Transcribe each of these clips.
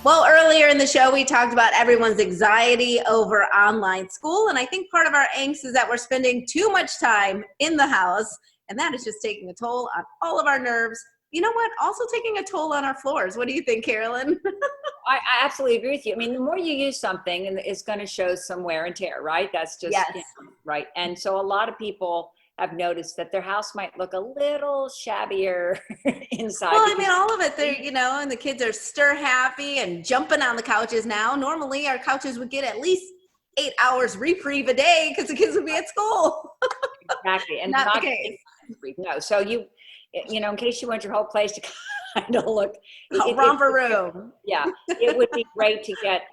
Well, earlier in the show, we talked about everyone's anxiety over online school. And I think part of our angst is that we're spending too much time in the house. And that is just taking a toll on all of our nerves. You know what? Also taking a toll on our floors. What do you think, Carolyn? I absolutely agree with you. I mean, the more you use something, and it's going to show some wear and tear, right? That's just Yes. right. And so a lot of people have noticed that their house might look a little shabbier inside. Well, I mean, all of it, they're, and the kids are stir happy and jumping on the couches now. Normally, our couches would get at least 8 hours reprieve a day because the kids would be at school. Exactly. And Not the case. No. So in case you want your whole place to kind of look Romper room. Yeah, it would be great to get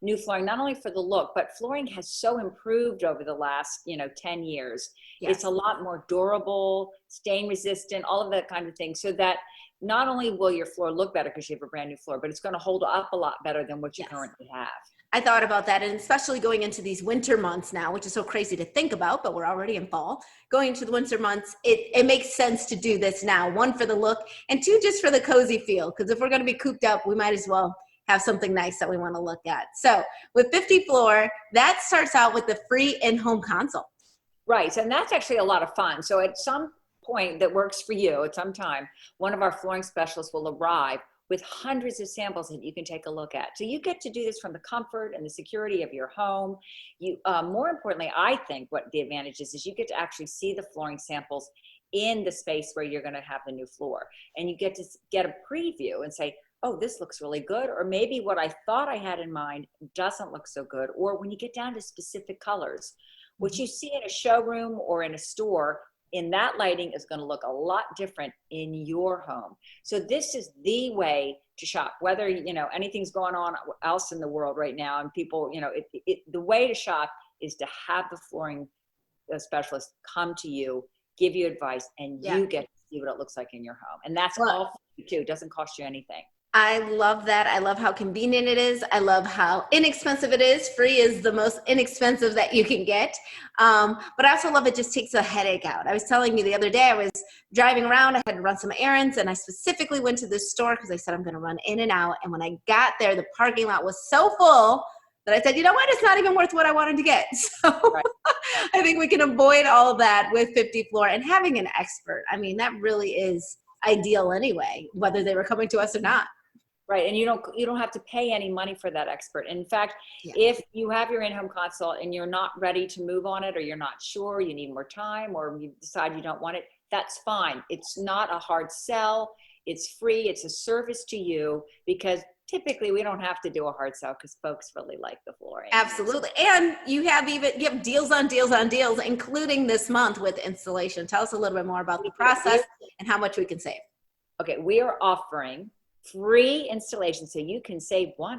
new flooring, not only for the look, but flooring has so improved over the last 10 years. Yes. It's a lot more durable, stain resistant, all of that kind of thing, so that not only will your floor look better because you have a brand new floor, but it's going to hold up a lot better than what you currently have. I thought about that, and especially going into these winter months now, which is so crazy to think about, but we're already in fall. Going into the winter months, it makes sense to do this now. One, for the look, and two, just for the cozy feel. Because if we're going to be cooped up, we might as well have something nice that we want to look at. So with 50 Floor, that starts out with the free in-home consult. Right, and that's actually a lot of fun. So at some point that works for you, at some time, one of our flooring specialists will arrive with hundreds of samples that you can take a look at. So you get to do this from the comfort and the security of your home. You, more importantly, I think what the advantage is you get to actually see the flooring samples in the space where you're gonna have the new floor. And you get to get a preview and say, oh, this looks really good. Or maybe what I thought I had in mind doesn't look so good. Or when you get down to specific colors, what you see in a showroom or in a store, in that lighting is going to look a lot different in your home. So this is the way to shop, whether, anything's going on else in the world right now. And people, the way to shop is to have the flooring specialist come to you, give you advice, and you get to see what it looks like in your home. And that's all free too. It doesn't cost you anything. I love that. I love how convenient it is. I love how inexpensive it is. Free is the most inexpensive that you can get. But I also love it just takes a headache out. I was telling you the other day, I was driving around, I had to run some errands, and I specifically went to this store because I said I'm going to run in and out. And when I got there, the parking lot was so full that I said, you know what, it's not even worth what I wanted to get. So I think we can avoid all of that with 50 Floor and having an expert. I mean, that really is ideal anyway, whether they were coming to us or not. Right, and you don't have to pay any money for that expert. In fact, if you have your in-home consult and you're not ready to move on it, or you're not sure, you need more time, or you decide you don't want it, that's fine. It's not a hard sell. It's free. It's a service to you, because typically we don't have to do a hard sell because folks really like the flooring. Absolutely. And you have deals on deals on deals, including this month with installation. Tell us a little bit more about the process and how much we can save. Okay, we are offering free installation, so you can save 100%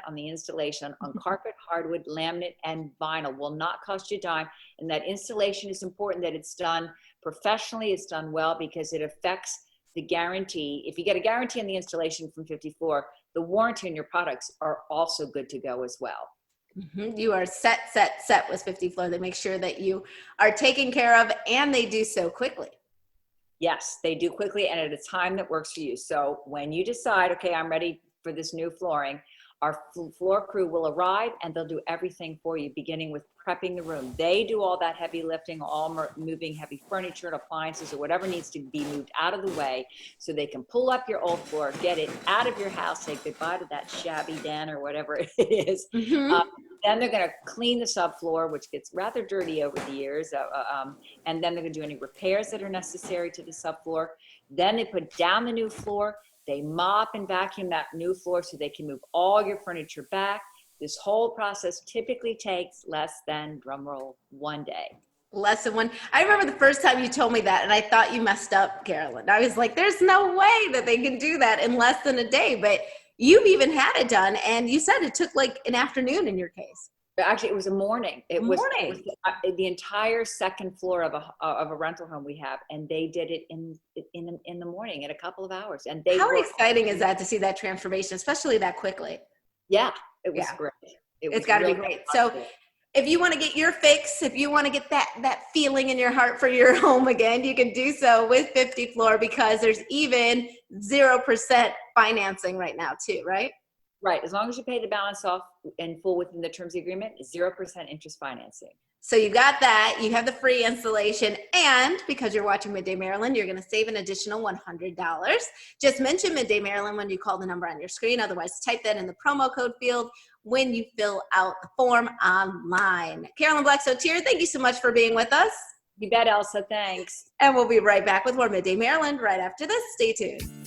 on the installation on carpet, hardwood, laminate, and vinyl. Will not cost you a dime. And that installation is important, that it's done professionally, it's done well, because it affects the guarantee. If you get a guarantee on the installation from 50 Floor, the warranty on your products are also good to go as well. You are set with 50 Floor. They make sure that you are taken care of, and they do so quickly. Yes, they do quickly and at a time that works for you. So when you decide, okay, I'm ready for this new flooring, our floor crew will arrive and they'll do everything for you, beginning with prepping the room. They do all that heavy lifting, all moving heavy furniture and appliances or whatever needs to be moved out of the way, so they can pull up your old floor, get it out of your house, say goodbye to that shabby den or whatever it is. Then they're going to clean the subfloor, which gets rather dirty over the years. And then they're going to do any repairs that are necessary to the subfloor. Then they put down the new floor. They mop and vacuum that new floor so they can move all your furniture back. This whole process typically takes less than, drumroll, 1 day. Less than one. I remember the first time you told me that, and I thought you messed up, Carolyn. I was like, there's no way that they can do that in less than a day. But you've even had it done, and you said it took like an afternoon in your case. Actually, it was a morning. It was the entire second floor of a rental home we have, and they did it in the morning in a couple of hours. And how exciting is that to see that transformation, especially that quickly? Yeah, it was great. It's got to be great. So if you want to get your fix, if you want to get that feeling in your heart for your home again, you can do so with 50 Floor, because there's even 0% financing right now too, right? Right. As long as you pay the balance off in full within the terms of the agreement, 0% interest financing. So you got that, you have the free installation, and because you're watching Midday Maryland, you're gonna save an additional $100. Just mention Midday Maryland when you call the number on your screen. Otherwise, type that in the promo code field when you fill out the form online. Carolyn Black-Sotier, thank you so much for being with us. You bet, Elsa. Thanks. And we'll be right back with more Midday Maryland right after this. Stay tuned.